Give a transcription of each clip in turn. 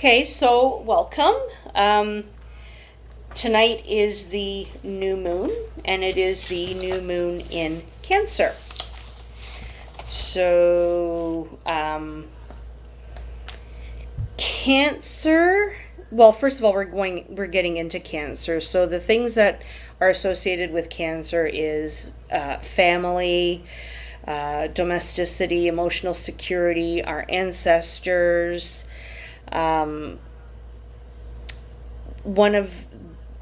Okay, so welcome. Tonight is the new moon, and it is the new moon in Cancer. So, Cancer. Well, first of all, we're getting into Cancer. So the things that are associated with Cancer is family, domesticity, emotional security, our ancestors. One of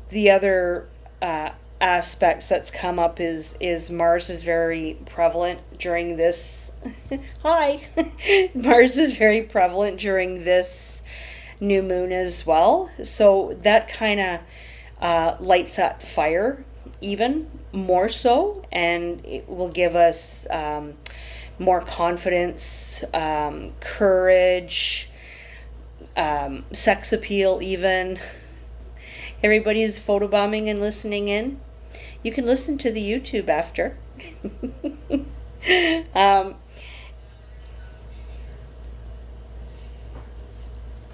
the other aspects that's come up is Mars is very prevalent during this. Hi, Mars is very prevalent during this new moon as well. So that kind of lights up fire even more so, and it will give us more confidence, courage. Sex appeal even. Everybody's photobombing and listening in. You can listen to the YouTube after.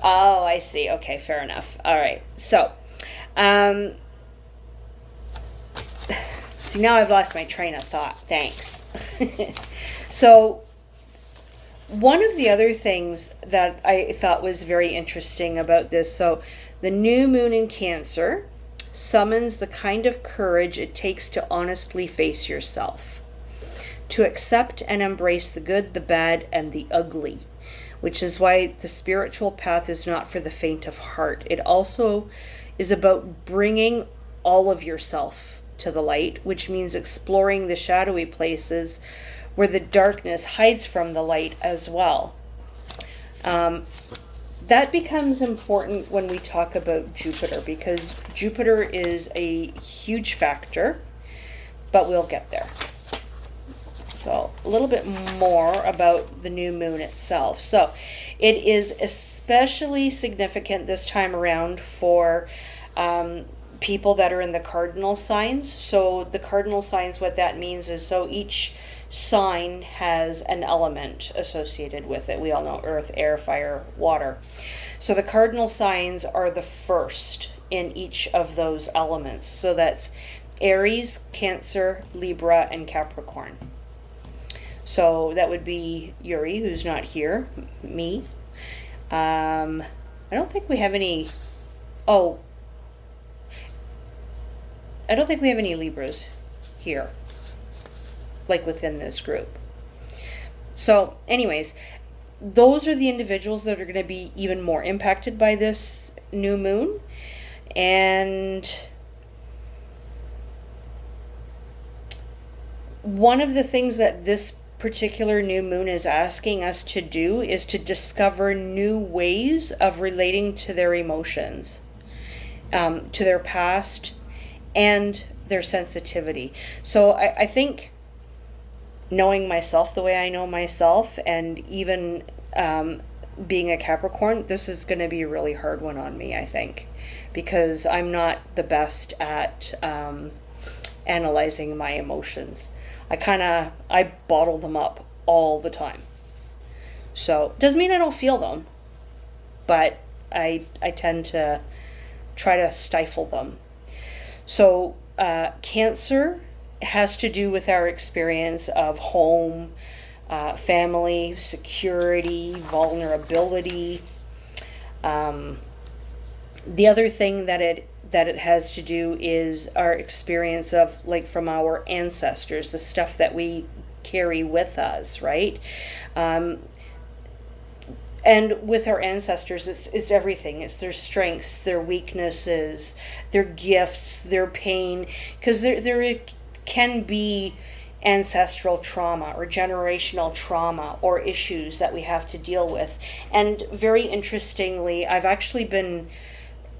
Oh, I see. Okay, fair enough. All right. So, see, now I've lost my train of thought. Thanks. So, one of the other things that I thought was very interesting about this, so the new moon in Cancer summons the kind of courage it takes to honestly face yourself, to accept and embrace the good, the bad, and the ugly, which is why the spiritual path is not for the faint of heart. It also is about bringing all of yourself to the light, which means exploring the shadowy places where the darkness hides from the light as well. That becomes important when we talk about Jupiter, because Jupiter is a huge factor, but we'll get there. So a little bit more about the new moon itself. So it is especially significant this time around for people that are in the cardinal signs. So the cardinal signs, what that means is, so each sign has an element associated with it. We all know earth, air, fire, water. So the cardinal signs are the first in each of those elements. So that's Aries, Cancer, Libra, and Capricorn. So that would be Yuri, who's not here, me. I don't think we have any, I don't think we have any Libras here, like within this group. So anyways, those are the individuals that are going to be even more impacted by this new moon. And one of the things that this particular new moon is asking us to do is to discover new ways of relating to their emotions, to their past, and their sensitivity. So I think knowing myself the way I know myself, and even being a Capricorn, this is going to be a really hard one on me, I think, because I'm not the best at analyzing my emotions. I bottle them up all the time. So doesn't mean I don't feel them, but I tend to try to stifle them. So Cancer has to do with our experience of home, family, security, vulnerability. The other thing that it has to do is our experience of, like, from our ancestors, the stuff that we carry with us, right? And with our ancestors, it's everything. It's their strengths, their weaknesses, their gifts, their pain, because there can be ancestral trauma or generational trauma or issues that we have to deal with. And very interestingly, I've actually been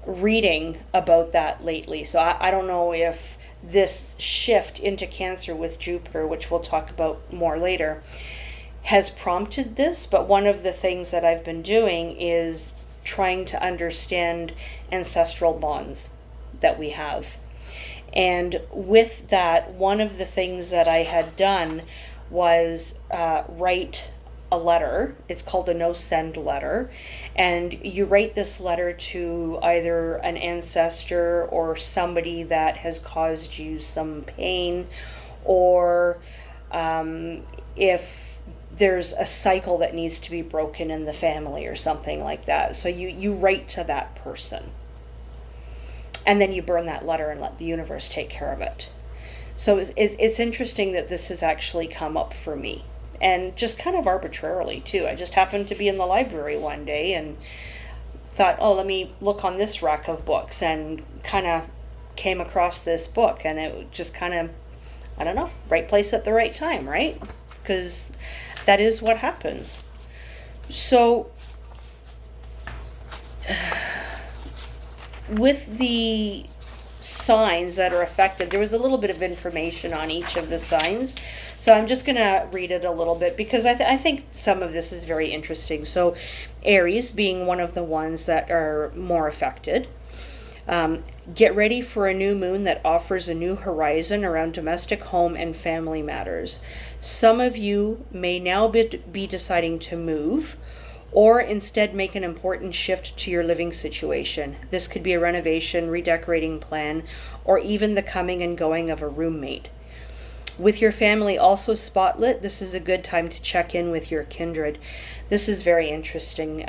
reading about that lately. So I don't know if this shift into Cancer with Jupiter, which we'll talk about more later, has prompted this, but one of the things that I've been doing is trying to understand ancestral bonds that we have. And with that, one of the things that I had done was write a letter. It's called a no-send letter. And you write this letter to either an ancestor or somebody that has caused you some pain, or if there's a cycle that needs to be broken in the family or something like that. So you write to that person. And then you burn that letter and let the universe take care of it. So it's interesting that this has actually come up for me. And just kind of arbitrarily, too. I just happened to be in the library one day and thought, oh, let me look on this rack of books, and kind of came across this book. And it just kind of, I don't know, right place at the right time, right? Because that is what happens. So with the signs that are affected, there was a little bit of information on each of the signs. So I'm just going to read it a little bit because I think some of this is very interesting. So Aries being one of the ones that are more affected. Get ready for a new moon that offers a new horizon around domestic, home, and family matters. Some of you may now be deciding to move, or instead make an important shift to your living situation. This could be a renovation, redecorating plan, or even the coming and going of a roommate. With your family also spotlit, this is a good time to check in with your kindred. This is very interesting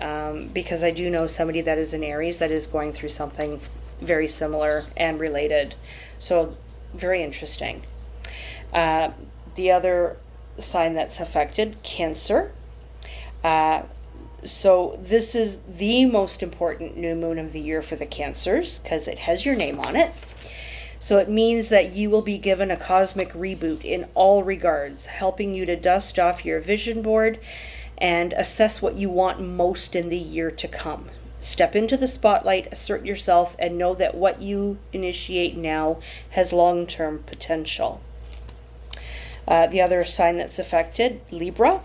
because I do know somebody that is an Aries that is going through something very similar and related. So very interesting. The other sign that's affected, Cancer. So this is the most important new moon of the year for the Cancers because it has your name on it. So it means that you will be given a cosmic reboot in all regards, helping you to dust off your vision board and assess what you want most in the year to come. Step into the spotlight, assert yourself, and know that what you initiate now has long-term potential. The other sign that's affected, Libra.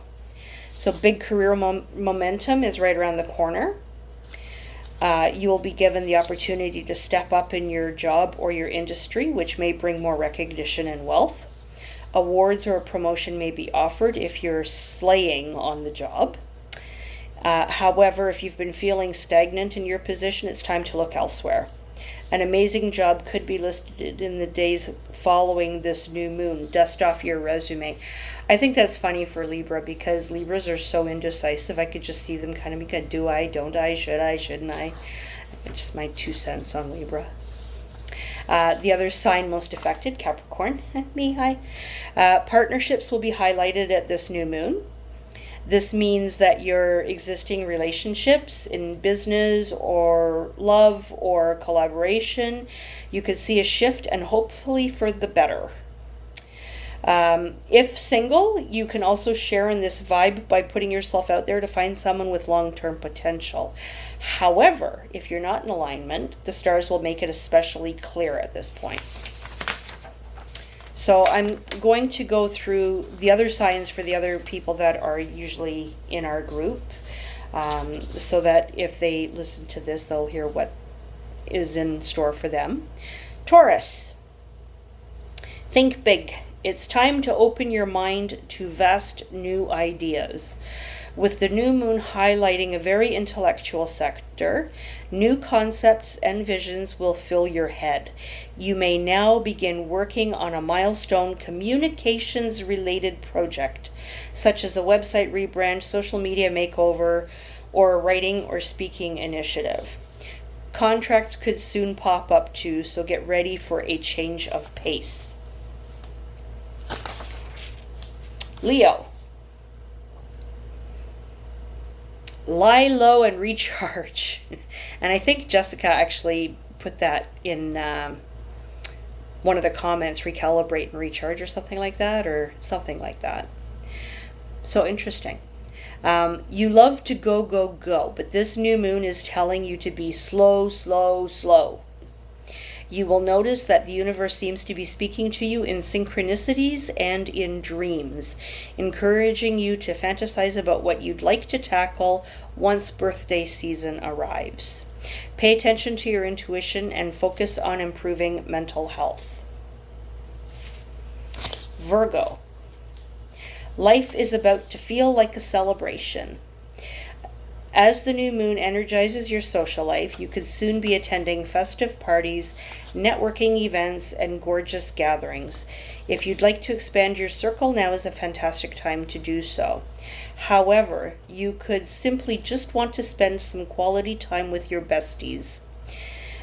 So big career momentum is right around the corner. You will be given the opportunity to step up in your job or your industry, which may bring more recognition and wealth. Awards or a promotion may be offered if you're slaying on the job. However, if you've been feeling stagnant in your position, it's time to look elsewhere. An amazing job could be listed in the days following this new moon. Dust off your resume. I think that's funny for Libra because Libras are so indecisive. I could just see them kind of be good. Do I? Don't I? Should I? Shouldn't I? It's just my 2 cents on Libra. The other sign most affected, Capricorn. Me, hi. Partnerships will be highlighted at this new moon. This means that your existing relationships in business or love or collaboration, you could see a shift and hopefully for the better. If single, you can also share in this vibe by putting yourself out there to find someone with long-term potential. However, if you're not in alignment, the stars will make it especially clear at this point. So I'm going to go through the other signs for the other people that are usually in our group, so that if they listen to this, they'll hear what is in store for them. Taurus. Think big. It's time to open your mind to vast new ideas. With the new moon highlighting a very intellectual sector, new concepts and visions will fill your head. You may now begin working on a milestone communications-related project, such as a website rebrand, social media makeover, or a writing or speaking initiative. Contracts could soon pop up too, so get ready for a change of pace. Leo. Lie low and recharge. And I think Jessica actually put that in one of the comments, recalibrate and recharge or something like that, So interesting. You love to go, go, go, but this new moon is telling you to be slow, slow, slow. You will notice that the universe seems to be speaking to you in synchronicities and in dreams, encouraging you to fantasize about what you'd like to tackle once birthday season arrives. Pay attention to your intuition and focus on improving mental health. Virgo. Life is about to feel like a celebration. As the new moon energizes your social life, you could soon be attending festive parties, networking events, and gorgeous gatherings. If you'd like to expand your circle, now is a fantastic time to do so. However, you could simply just want to spend some quality time with your besties.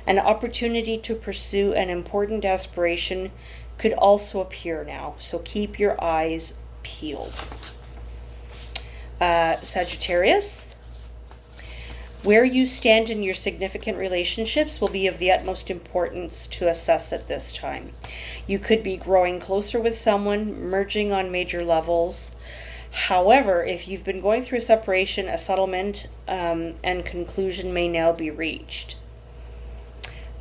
An opportunity to pursue an important aspiration could also appear now, so keep your eyes peeled. Sagittarius, where you stand in your significant relationships will be of the utmost importance to assess at this time. You could be growing closer with someone, merging on major levels. However, if you've been going through a separation, a settlement and conclusion may now be reached.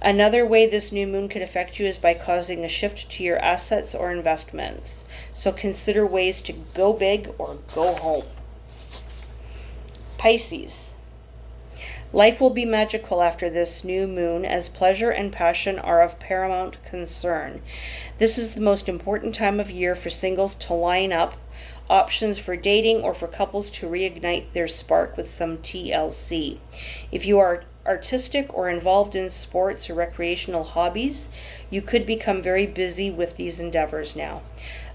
Another way this new moon could affect you is by causing a shift to your assets or investments. So consider ways to go big or go home. Pisces. Life will be magical after this new moon, as pleasure and passion are of paramount concern. This is the most important time of year for singles to line up options for dating or for couples to reignite their spark with some TLC. If you are artistic or involved in sports or recreational hobbies, you could become very busy with these endeavors now.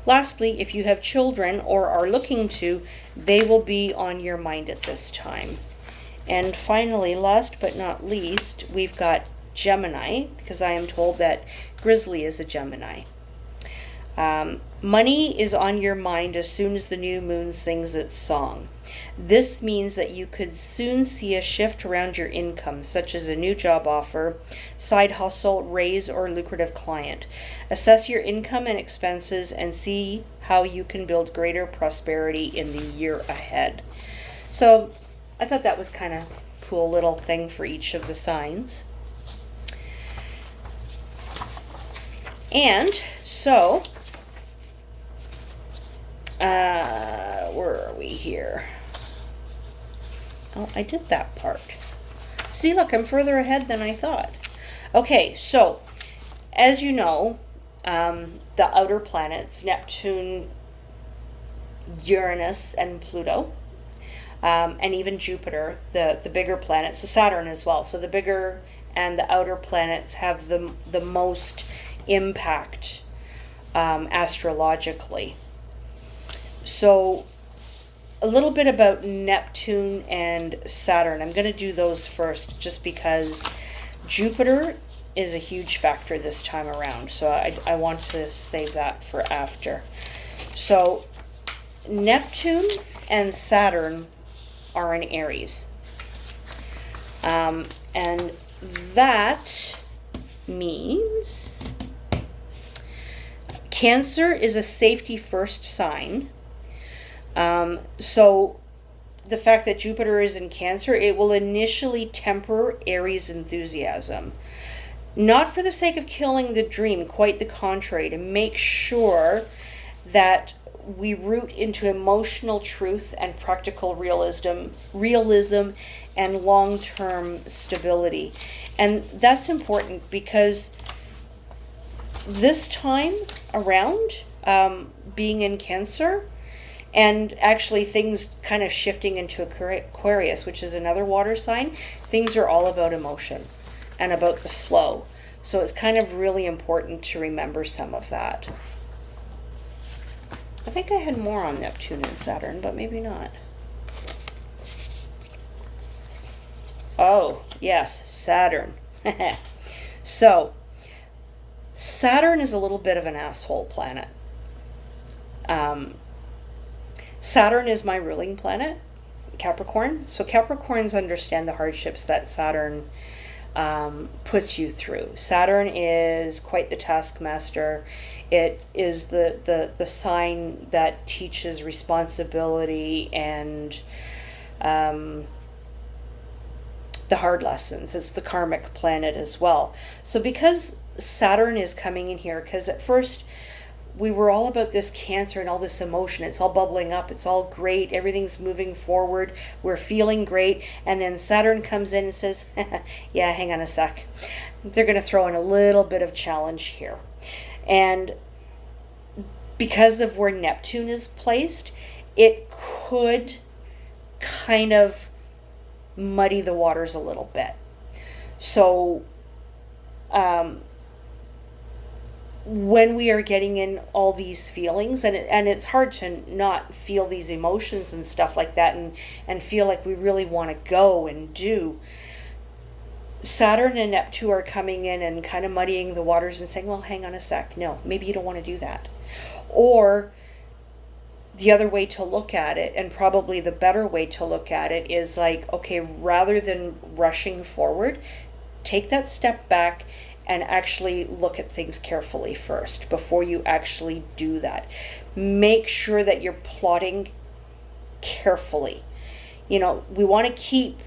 Lastly, if you have children or are looking to, they will be on your mind at this time. And finally, last but not least, we've got Gemini, because I am told that Grizzly is a Gemini. Money is on your mind as soon as the new moon sings its song. This means that you could soon see a shift around your income, such as a new job offer, side hustle, raise, or lucrative client. Assess your income and expenses and see how you can build greater prosperity in the year ahead. So I thought that was kind of a cool little thing for each of the signs. And so, where are we here? Oh, I did that part. See, look, I'm further ahead than I thought. Okay, so, as you know, the outer planets, Neptune, Uranus, and Pluto, and even Jupiter, the bigger planets, so Saturn as well. So the bigger and the outer planets have the most impact astrologically. So a little bit about Neptune and Saturn. I'm going to do those first just because Jupiter is a huge factor this time around. So I want to save that for after. So Neptune and Saturn are in Aries. And that means Cancer is a safety first sign. So the fact that Jupiter is in Cancer, it will initially temper Aries enthusiasm. Not for the sake of killing the dream, quite the contrary, to make sure that we root into emotional truth and practical realism and long-term stability. And that's important because this time around, being in Cancer, and actually things kind of shifting into Aquarius, which is another water sign, things are all about emotion and about the flow. So it's kind of really important to remember some of that. I think I had more on Neptune and Saturn, but maybe not. Oh, yes, Saturn. So, Saturn is a little bit of an asshole planet. Saturn is my ruling planet, Capricorn. So Capricorns understand the hardships that Saturn puts you through. Saturn is quite the taskmaster. It is the sign that teaches responsibility and the hard lessons. It's the karmic planet as well. So because Saturn is coming in here, because at first we were all about this Cancer and all this emotion. It's all bubbling up. It's all great. Everything's moving forward. We're feeling great. And then Saturn comes in and says, yeah, hang on a sec. They're going to throw in a little bit of challenge here. And because of where Neptune is placed, it could kind of muddy the waters a little bit. So when we are getting in all these feelings, and it's hard to not feel these emotions and stuff like that, and feel like we really want to go and do, Saturn and Neptune are coming in and kind of muddying the waters and saying, well, hang on a sec, no, maybe you don't want to do that. Or the other way to look at it, and probably the better way to look at it, is like, okay, rather than rushing forward, take that step back and actually look at things carefully first before you actually do that. Make sure that you're plotting carefully. You know, we want to keep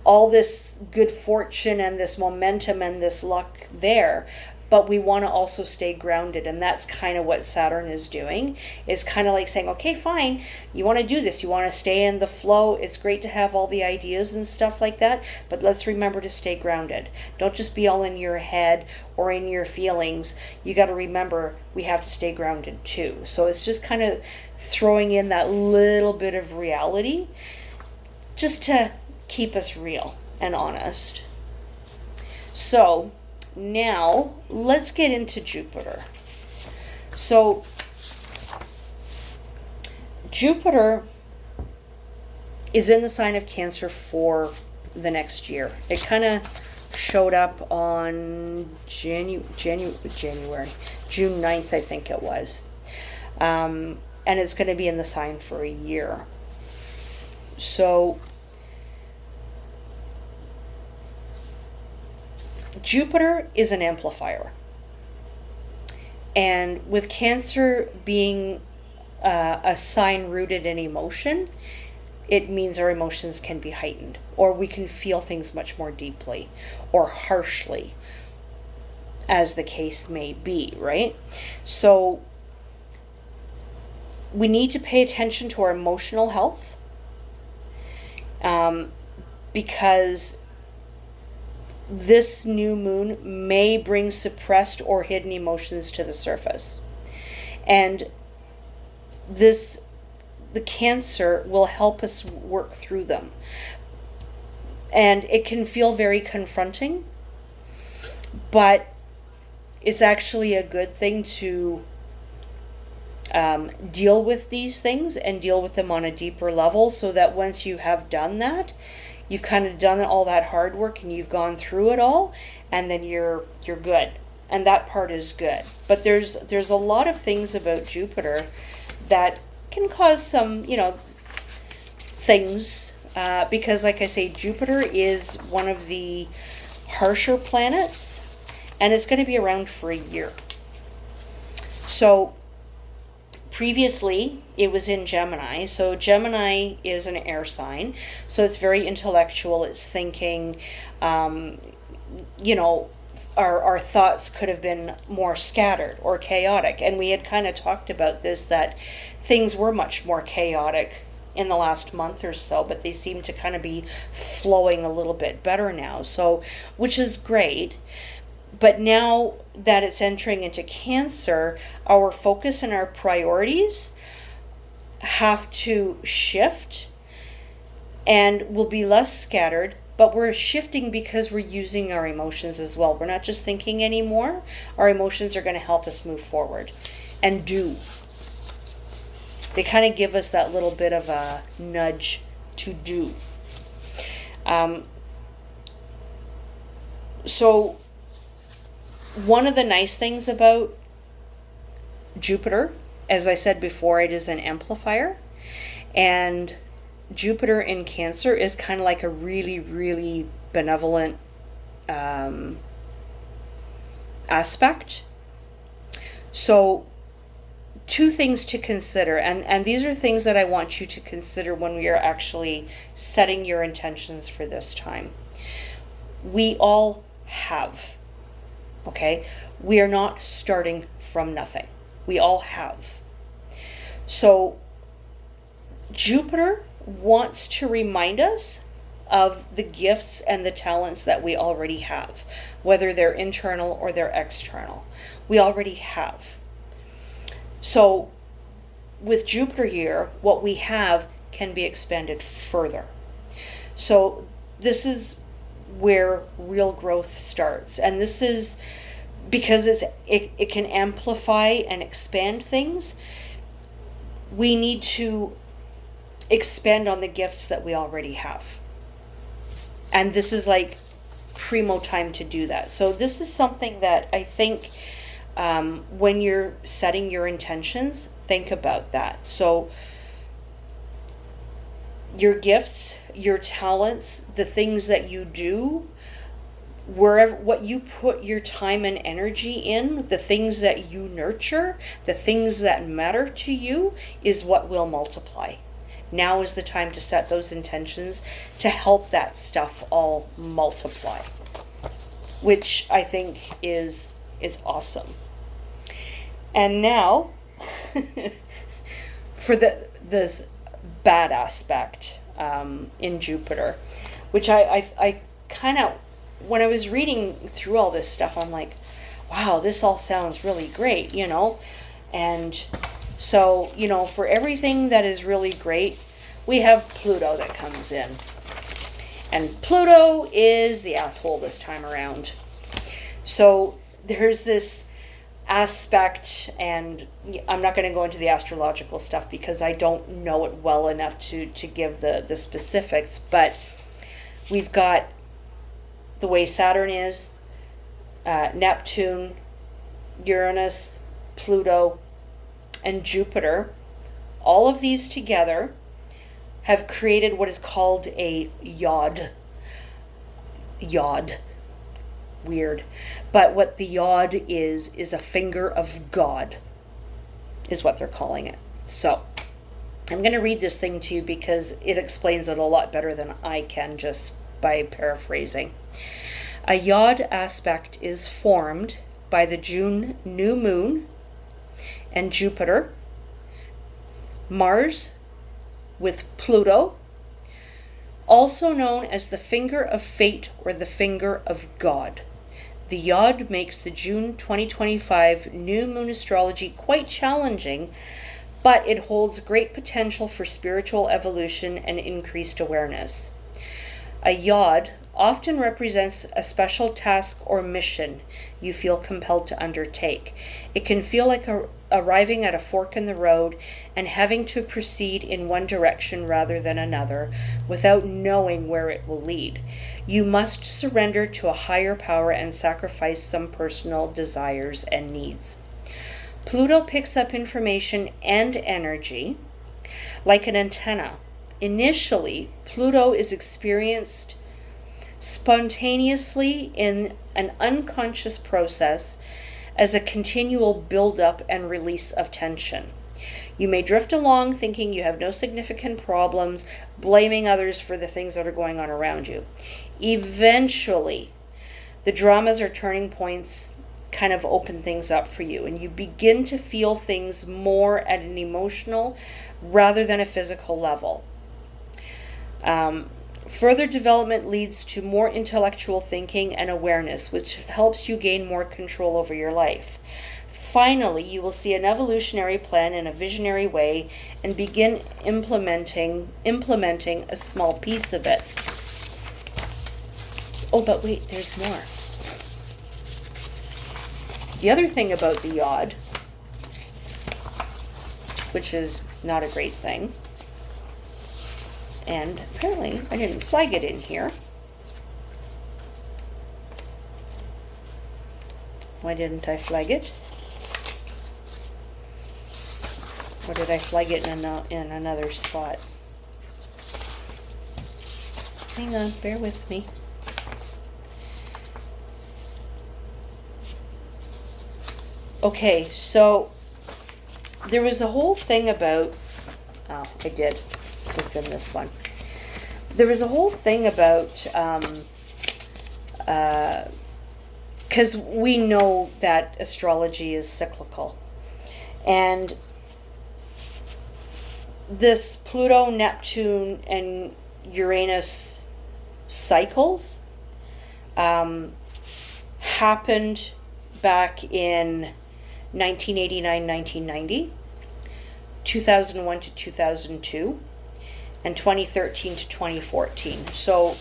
all this good fortune and this momentum and this luck there, but we want to also stay grounded. And that's kind of what Saturn is doing. It's kind of like saying, okay, fine, you want to do this, you want to stay in the flow, it's great to have all the ideas and stuff like that, but let's remember to stay grounded. Don't just be all in your head or in your feelings. You got to remember we have to stay grounded too. So it's just kind of throwing in that little bit of reality just to keep us real and honest. So now let's get into Jupiter. So Jupiter is in the sign of Cancer for the next year. It kind of showed up on June 9th, I think it was. And it's going to be in the sign for a year. So Jupiter is an amplifier. And with Cancer being a sign rooted in emotion, it means our emotions can be heightened, or we can feel things much more deeply or harshly, as the case may be, right? So we need to pay attention to our emotional health, because this new moon may bring suppressed or hidden emotions to the surface. And the Cancer will help us work through them. And it can feel very confronting, but it's actually a good thing to deal with these things and deal with them on a deeper level, so that once you have done that, you've kind of done all that hard work and you've gone through it all, and then you're good. And that part is good. But there's a lot of things about Jupiter that can cause some, things, because like I say, Jupiter is one of the harsher planets, and it's going to be around for a year. So previously, it was in Gemini. So Gemini is an air sign. So it's very intellectual. It's thinking, our thoughts could have been more scattered or chaotic. And we had kind of talked about this, that things were much more chaotic in the last month or so, but they seem to kind of be flowing a little bit better now. So, which is great. But now that it's entering into Cancer, our focus and our priorities have to shift, and will be less scattered, but we're shifting because we're using our emotions as well. We're not just thinking anymore. Our emotions are going to help us move forward and do. They kind of give us that little bit of a nudge to do. So one of the nice things about Jupiter, as I said before, it is an amplifier, and Jupiter in Cancer is kind of like a really, really benevolent aspect. So two things to consider, and these are things that I want you to consider when we are actually setting your intentions for this time. We all have. Okay? We are not starting from nothing. We all have. So Jupiter wants to remind us of the gifts and the talents that we already have, whether they're internal or they're external. We already have. So with Jupiter here, what we have can be expanded further. So this is where real growth starts. And this is because it can amplify and expand things. We need to expand on the gifts that we already have. And this is like primo time to do that. So this is something that I think when you're setting your intentions, think about that. So your gifts, your talents, the things that you do, wherever, what you put your time and energy in, the things that you nurture, the things that matter to you is what will multiply. Now is the time to set those intentions to help that stuff all multiply, which I think is awesome. And now for the bad aspect in Jupiter, which I kind of, when I was reading through all this stuff, I'm like, wow, this all sounds really great, you know. And so, you know, for everything that is really great, we have Pluto that comes in. And Pluto is the asshole this time around. So there's this aspect, and I'm not going to go into the astrological stuff because I don't know it well enough to give the specifics, but we've got the way Saturn is, Neptune, Uranus, Pluto, and Jupiter. All of these together have created what is called a yod. Yod. Weird. But what the yod is a finger of God, is what they're calling it. So I'm going to read this thing to you because it explains it a lot better than I can just by paraphrasing. A yod aspect is formed by the June new moon and Jupiter, Mars with Pluto, also known as the finger of fate or the finger of God. The yod makes the June 2025 new moon astrology quite challenging, but it holds great potential for spiritual evolution and increased awareness. A yod often represents a special task or mission you feel compelled to undertake. It can feel like arriving at a fork in the road and having to proceed in one direction rather than another without knowing where it will lead. You must surrender to a higher power and sacrifice some personal desires and needs. Pluto picks up information and energy like an antenna. Initially, Pluto is experienced spontaneously in an unconscious process as a continual build-up and release of tension. You may drift along thinking you have no significant problems, blaming others for the things that are going on around you. Eventually, the dramas or turning points kind of open things up for you, and you begin to feel things more at an emotional rather than a physical level. Further development leads to more intellectual thinking and awareness, which helps you gain more control over your life. Finally, you will see an evolutionary plan in a visionary way and begin implementing a small piece of it. Oh, but wait, there's more. The other thing about the yod, which is not a great thing, and apparently I didn't flag it in here. Why didn't I flag it? Or did I flag it in another spot? Hang on, bear with me. Okay, so there was a whole thing about, oh, I did. It's in this one. There was a whole thing about, because we know that astrology is cyclical. And this Pluto, Neptune, and Uranus cycles happened back in 1989, 1990, 2001 to 2002. and 2013 to 2014. So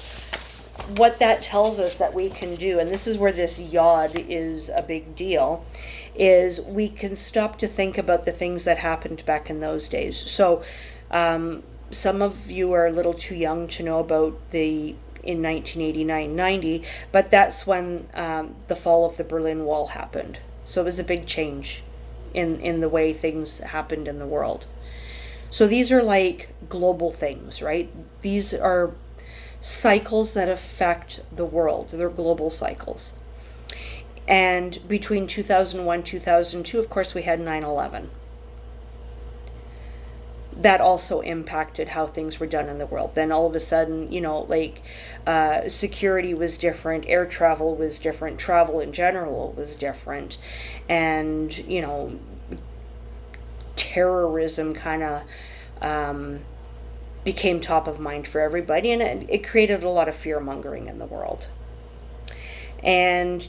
what that tells us that we can do, and this is where this yod is a big deal, is we can stop to think about the things that happened back in those days. So some of you are a little too young to know about in 1989-90, but that's when the fall of the Berlin Wall happened. So it was a big change in the way things happened in the world. So these are like global things, right? These are cycles that affect the world. They're global cycles. And between 2001, 2002, of course, we had 9/11. That also impacted how things were done in the world. Then all of a sudden, security was different, air travel was different, travel in general was different, and, terrorism kind of became top of mind for everybody, and it created a lot of fear-mongering in the world. And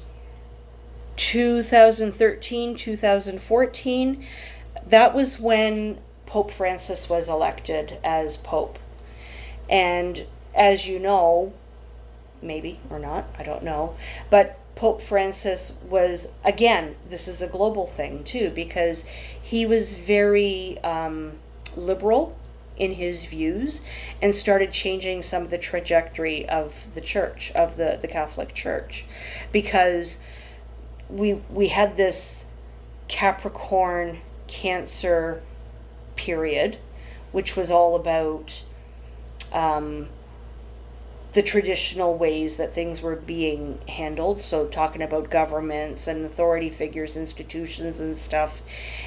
2013, 2014, that was when Pope Francis was elected as Pope. And as you know, maybe or not, I don't know, but Pope Francis was, again, this is a global thing too, because he was very liberal in his views and started changing some of the trajectory of the church, of the Catholic Church, because we had this Capricorn Cancer period, which was all about the traditional ways that things were being handled. So talking about governments and authority figures, institutions and stuff,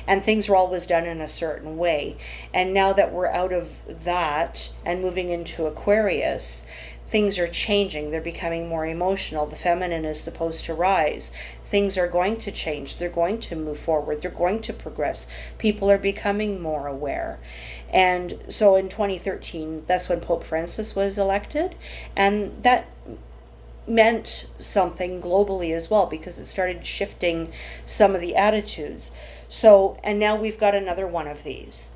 and things were always done in a certain way. And now that we're out of that and moving into Aquarius, things are changing. They're becoming more emotional. The feminine is supposed to rise. Things are going to change. They're going to move forward. They're going to progress. People are becoming more aware. And so in 2013, that's when Pope Francis was elected. And that meant something globally as well, because it started shifting some of the attitudes. So, and now we've got another one of these.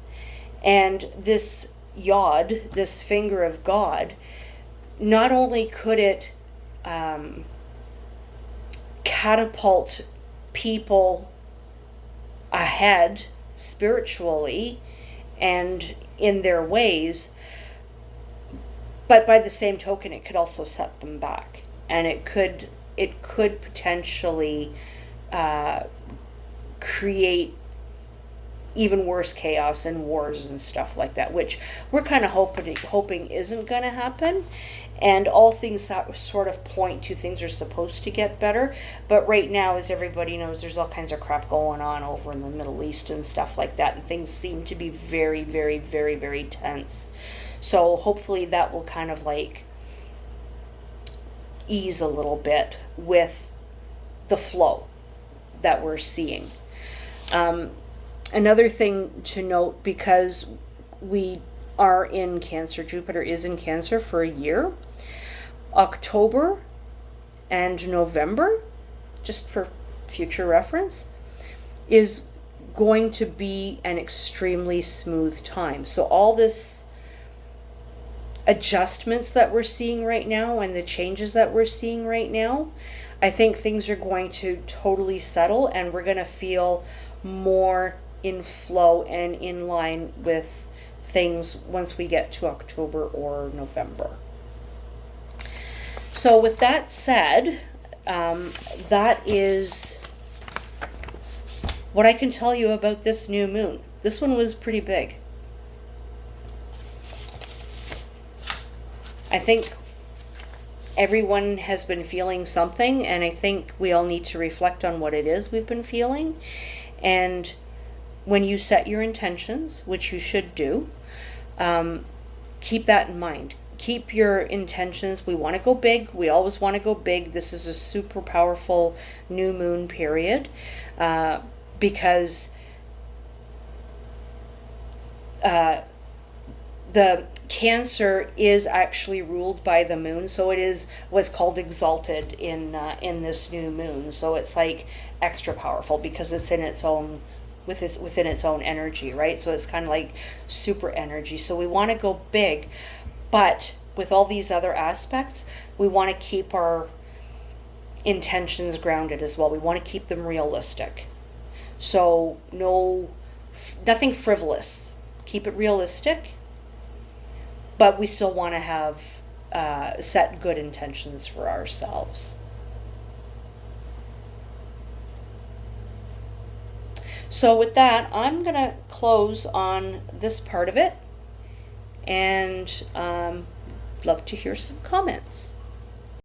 And this yod, this finger of God, not only could it catapult people ahead spiritually and in their ways, but by the same token, it could also set them back, and it could potentially create even worse chaos and wars and stuff like that, which we're kind of hoping isn't going to happen. And all things sort of point to things are supposed to get better. But right now, as everybody knows, there's all kinds of crap going on over in the Middle East and stuff like that. And things seem to be very, very, very, very tense. So hopefully that will kind of like ease a little bit with the flow that we're seeing. Another thing to note, because we are in Cancer, Jupiter is in Cancer for a year. October and November, just for future reference, is going to be an extremely smooth time. So all this adjustments that we're seeing right now and the changes that we're seeing right now, I think things are going to totally settle, and we're going to feel more in flow and in line with things once we get to October or November. So with that said, that is what I can tell you about this new moon. This one was pretty big. I think everyone has been feeling something, and I think we all need to reflect on what it is we've been feeling. And when you set your intentions, which you should do, keep that in mind. Keep your intentions. We want to go big. We always want to go big. This is a super powerful new moon period, because the Cancer is actually ruled by the moon, so it is what's called exalted in this new moon. So it's like extra powerful because it's in its own within its own energy, right? So it's kind of like super energy. So we want to go big, but with all these other aspects, we want to keep our intentions grounded as well. We want to keep them realistic. So nothing frivolous. Keep it realistic, but we still want to have set good intentions for ourselves. So with that, I'm going to close on this part of it, and love to hear some comments.